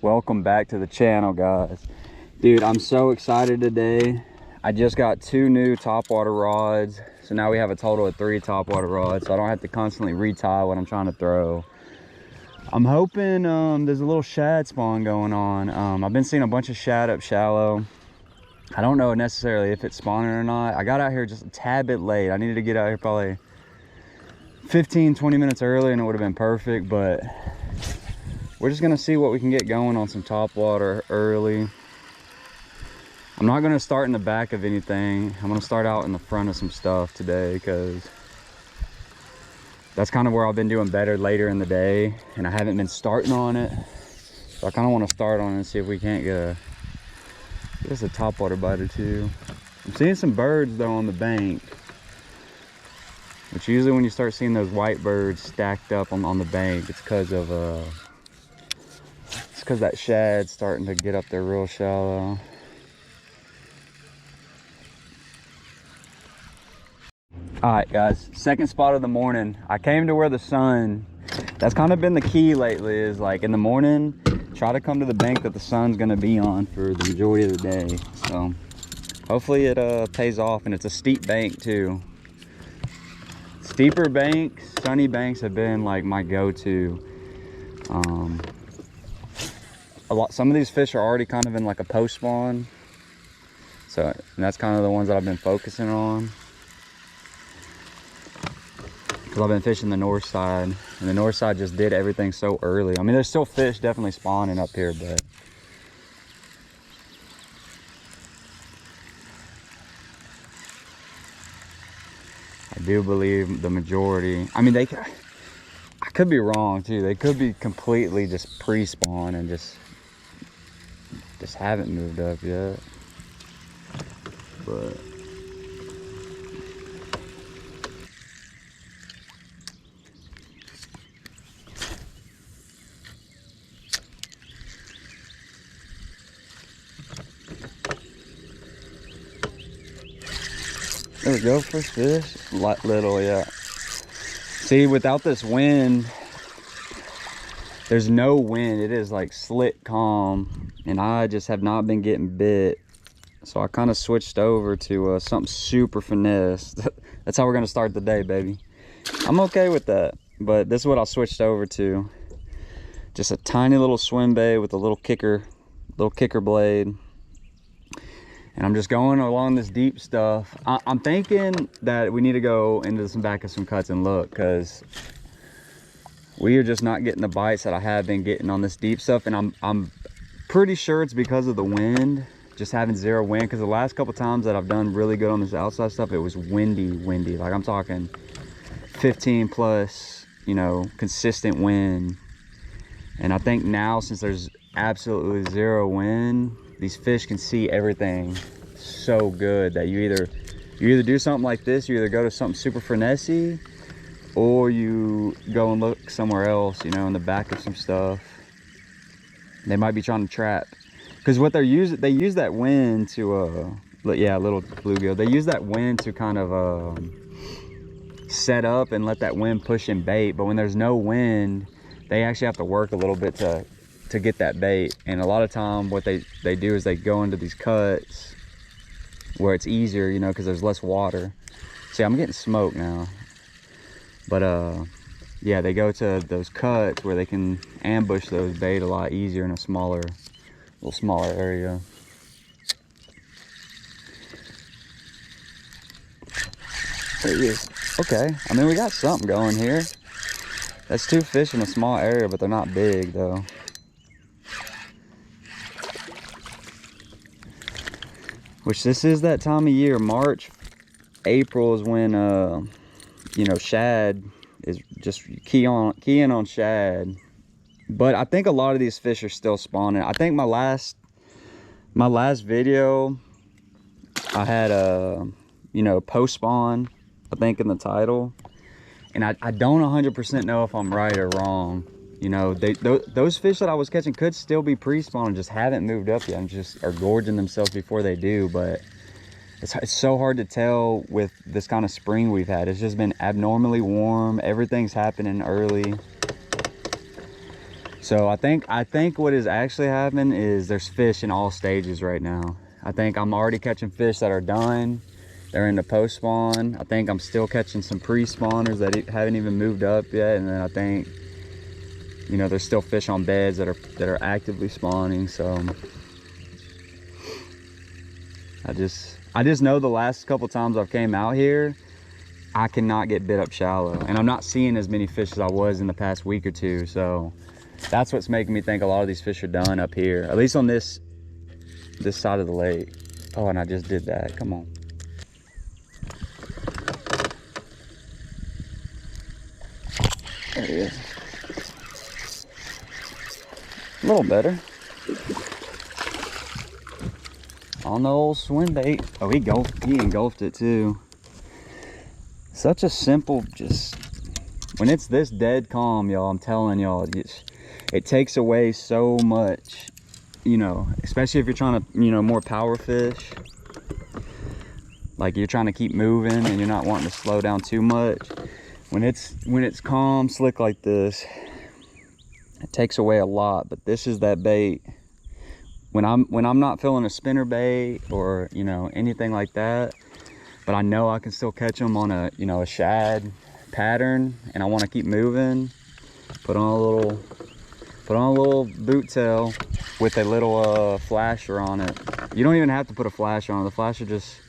Welcome back to the channel, guys. Dude, I'm so excited today. I just got 2 new topwater rods, so now we have a total of 3 topwater rods, so I don't have to constantly retie what I'm trying to throw. I'm hoping there's a little shad spawn going on. I've been seeing a bunch of shad up shallow. I don't know necessarily if it's spawning or not. I got out here just a tad bit late. I needed to get out here probably 15-20 minutes early and it would have been perfect, but we're just gonna see what we can get going on some topwater early. I'm not gonna start in the back of anything. I'm gonna start out in the front of some stuff today because that's kind of where I've been doing better later in the day, and I haven't been starting on it. So I kind of want to start on it and see if we can't get us a topwater bite or two. I'm seeing some birds though on the bank, which usually when you start seeing those white birds stacked up on the bank, it's because that shad's starting to get up there real shallow. All right, guys, second spot of the morning. I came to where the sun, that's kind of been the key lately, is like in the morning, try to come to the bank that the sun's gonna be on for the majority of the day. So hopefully it pays off, and it's a steep bank too. Steeper banks, sunny banks have been like my go-to. Some of these fish are already kind of in like a post spawn, so and that's kind of the ones that I've been focusing on, because I've been fishing the north side, and the north side just did everything so early. I mean, there's still fish definitely spawning up here, but I do believe the majority, I mean, I could be wrong too. They could be completely just pre-spawn and just haven't moved up yet. But there we go, first fish. Little, yeah. See, without this wind, there's no wind. It is like slick calm, and I just have not been getting bit. So I kind of switched over to something super finesse. That's how we're gonna start the day, baby. I'm okay with that, but this is what I switched over to. Just a tiny little swim bait with a little kicker blade. And I'm just going along this deep stuff. I'm thinking that we need to go into some back of some cuts and look, because we are just not getting the bites that I have been getting on this deep stuff. And I'm pretty sure it's because of the wind, just having zero wind, because the last couple times that I've done really good on this outside stuff, it was windy. Like I'm talking 15 plus, you know, consistent wind. And I think now, since there's absolutely zero wind, these fish can see everything so good that you either do something like this, you either go to something super finessey, or you go and look somewhere else, you know, in the back of some stuff. They might be trying to trap, because what they use that wind to yeah, little bluegill, they use that wind to kind of set up and let that wind push in bait. But when there's no wind, they actually have to work a little bit to get that bait. And a lot of time what they do is they go into these cuts where it's easier, you know, because there's less water. See, I'm getting smoked now, but yeah, they go to those cuts where they can ambush those bait a lot easier in a little smaller area. There he is. Okay, I mean, we got something going here. That's 2 fish in a small area, but they're not big though. Which this is that time of year. March, April is when you know, shad is just keying on shad. But I think a lot of these fish are still spawning. I think my last video, I had you know, post spawn, I think, in the title, and I don't 100% know if I'm right or wrong. You know, those fish that I was catching could still be pre-spawn and just haven't moved up yet and just are gorging themselves before they do. But it's so hard to tell with this kind of spring we've had. It's just been abnormally warm. Everything's happening early. So I think what is actually happening is there's fish in all stages right now. I think I'm already catching fish that are done. They're in the post spawn. I think I'm still catching some pre-spawners that haven't even moved up yet. And then I think, you know, there's still fish on beds that are actively spawning. So I just know the last couple times I've came out here, I cannot get bit up shallow, and I'm not seeing as many fish as I was in the past week or two. So that's what's making me think a lot of these fish are done up here, at least on this side of the lake. Oh, and I just did that. Come on. There he is. A little better. On the old swim bait. Oh, he engulfed it too. Such a simple, just when it's this dead calm, y'all, I'm telling y'all, it takes away so much, you know, especially if you're trying to, you know, more power fish. Like you're trying to keep moving and you're not wanting to slow down too much. When it's calm, slick like this, it takes away a lot. But this is that bait. When I'm not feeling a spinner bait or, you know, anything like that, but I know I can still catch them on a, you know, a shad pattern, and I want to keep moving, put on a little boot tail with a little flasher on it. You don't even have to put a flasher on it. The flasher just,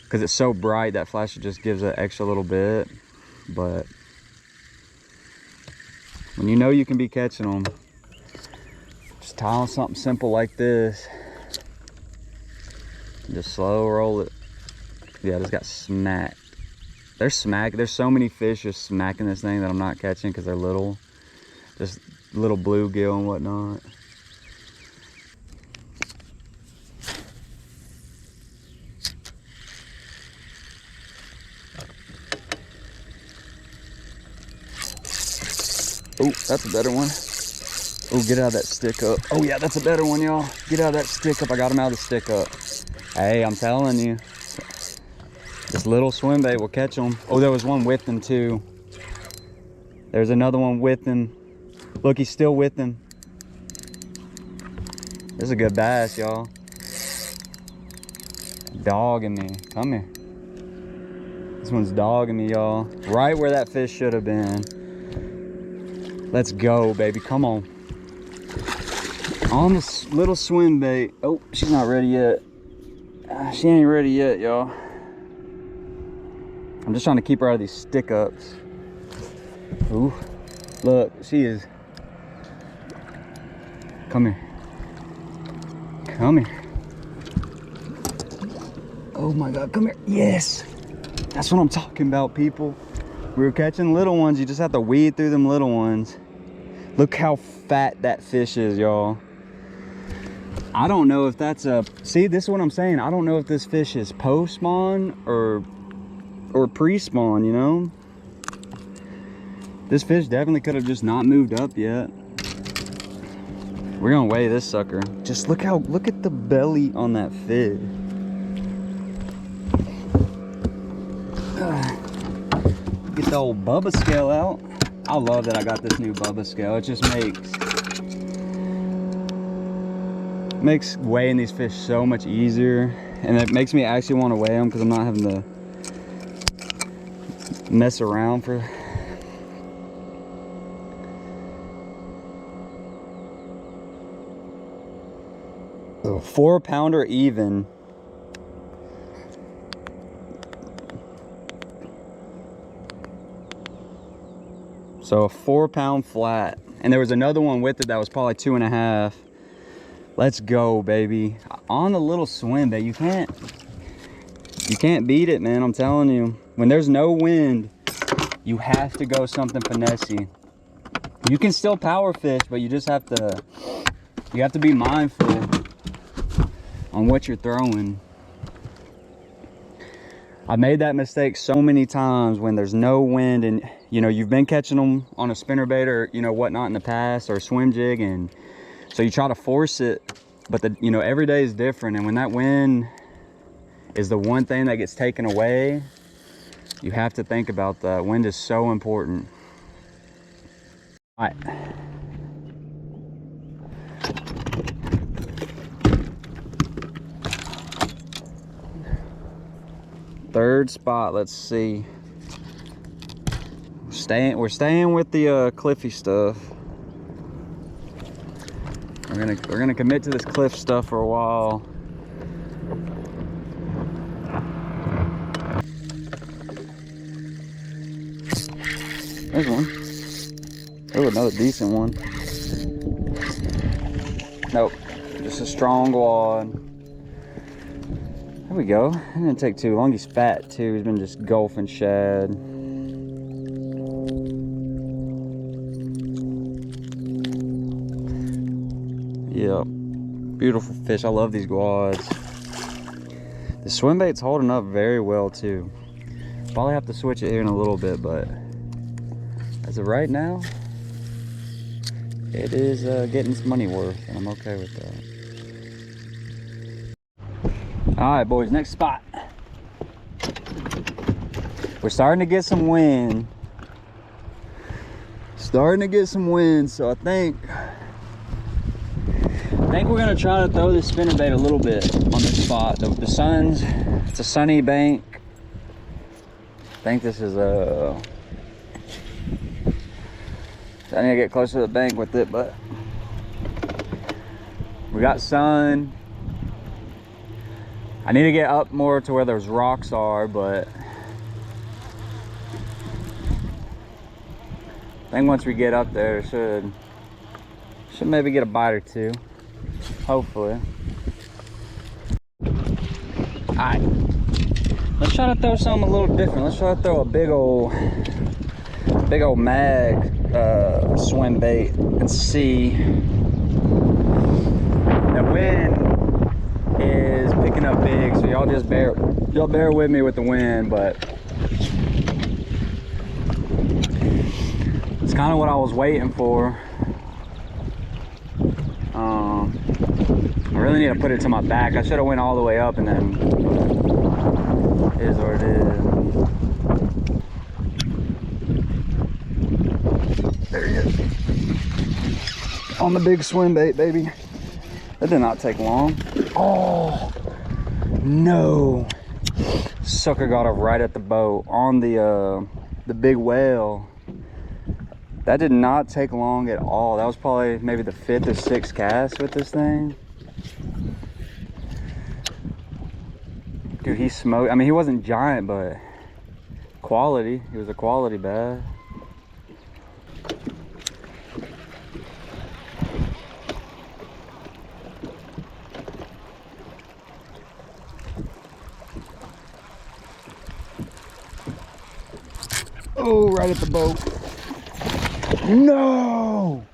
because it's so bright, that flasher just gives an extra little bit. But when you know you can be catching them, just tie on something simple like this, just slow roll it. Yeah, just got smacked. There's so many fish just smacking this thing that I'm not catching because they're little. Just little bluegill and whatnot. Oh, that's a better one. Oh, get out of that stick up. Oh yeah, that's a better one, y'all. Get out of that stick up. I got him out of the stick up. Hey, I'm telling you. This little swim bait will catch them. Oh, there was one with him too. There's another one with him. Look, he's still with him. This is a good bass, y'all. Dogging me. Come here. This one's dogging me, y'all. Right where that fish should have been. Let's go, baby. Come on. On this little swim bait. Oh, she's not ready yet. She ain't ready yet, y'all. I'm just trying to keep her out of these stick ups. Ooh, look, she is. Come here. Come here. Oh my God, come here. Yes. That's what I'm talking about, people. We were catching little ones. You just have to weed through them little ones. Look how fat that fish is, y'all. I don't know if that's a, see, this is what I'm saying. I don't know if this fish is post-spawn or pre-spawn, you know? This fish definitely could have just not moved up yet. We're gonna weigh this sucker. Just look at the belly on that fish. Get the old Bubba scale out. I love that I got this new Bubba scale. It just makes weighing these fish so much easier, and it makes me actually want to weigh them because I'm not having to mess around for. Oh, 4 pounder even. So a 4 pound flat, and there was another one with it that was probably 2.5. Let's go, baby. On the little swim bait, you can't beat it, man. I'm telling you, when there's no wind, you have to go something finessey. You can still power fish, but you just have to be mindful on what you're throwing. I made that mistake so many times when there's no wind, and you know, you've been catching them on a spinnerbait or, you know, whatnot in the past, or a swim jig, and so you try to force it, but you know, every day is different, and when that wind is the one thing that gets taken away, you have to think about that. Wind is so important. All right, Third spot, let's see. We're staying with the cliffy stuff. We're gonna commit to this cliff stuff for a while. There's one. Oh, another decent one. Nope, just a strong wad. There we go. It didn't take too long. He's fat too. He's been just gulfing shad. Yep, beautiful fish. I love these guads. The swim bait's holding up very well too. Probably have to switch it here in a little bit, but as of right now, it is getting its money worth, and I'm okay with that. All right, boys, next spot. We're starting to get some wind. So I think we're gonna try to throw this spinnerbait a little bit on this spot. It's a sunny bank. I think this is I need to get closer to the bank with it, but we got sun. I need to get up more to where those rocks are, but I think once we get up there, should maybe get a bite or two, hopefully. All right, let's try to throw something a little different. Let's try to throw a big old mag swim bait and see. The wind is picking up big, so y'all just bear with me with the wind, but it's kind of what I was waiting for. I really need to put it to my back. I should have went all the way up, and then it is what it is. There he is. On the big swim bait, baby. That did not take long. Oh no! Sucker got up right at the boat on the big whale. That did not take long at all. That was probably maybe the 5th or 6th cast with this thing. Dude, he smoked. I mean, he wasn't giant, but quality. He was a quality bass. Oh, right at the boat. No!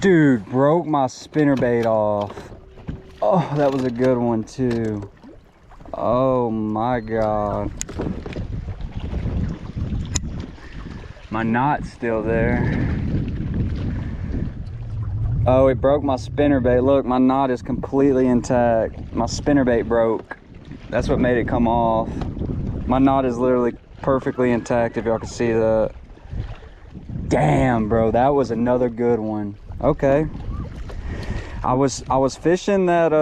Dude, broke my spinnerbait off. Oh, that was a good one too. Oh my God. My knot's still there. Oh, it broke my spinnerbait. Look, my knot is completely intact. My spinnerbait broke. That's what made it come off. My knot is literally perfectly intact, if y'all can see that. Damn, bro, that was another good one. Okay. I was fishing that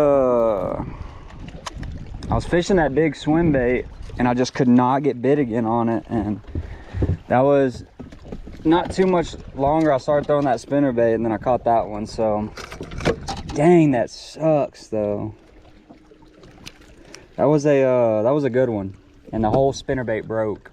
big swim bait, and I just could not get bit again on it, and that was not too much longer. I started throwing that spinner bait, and then I caught that one. So dang, that sucks though. That was a good one, and the whole spinner bait broke.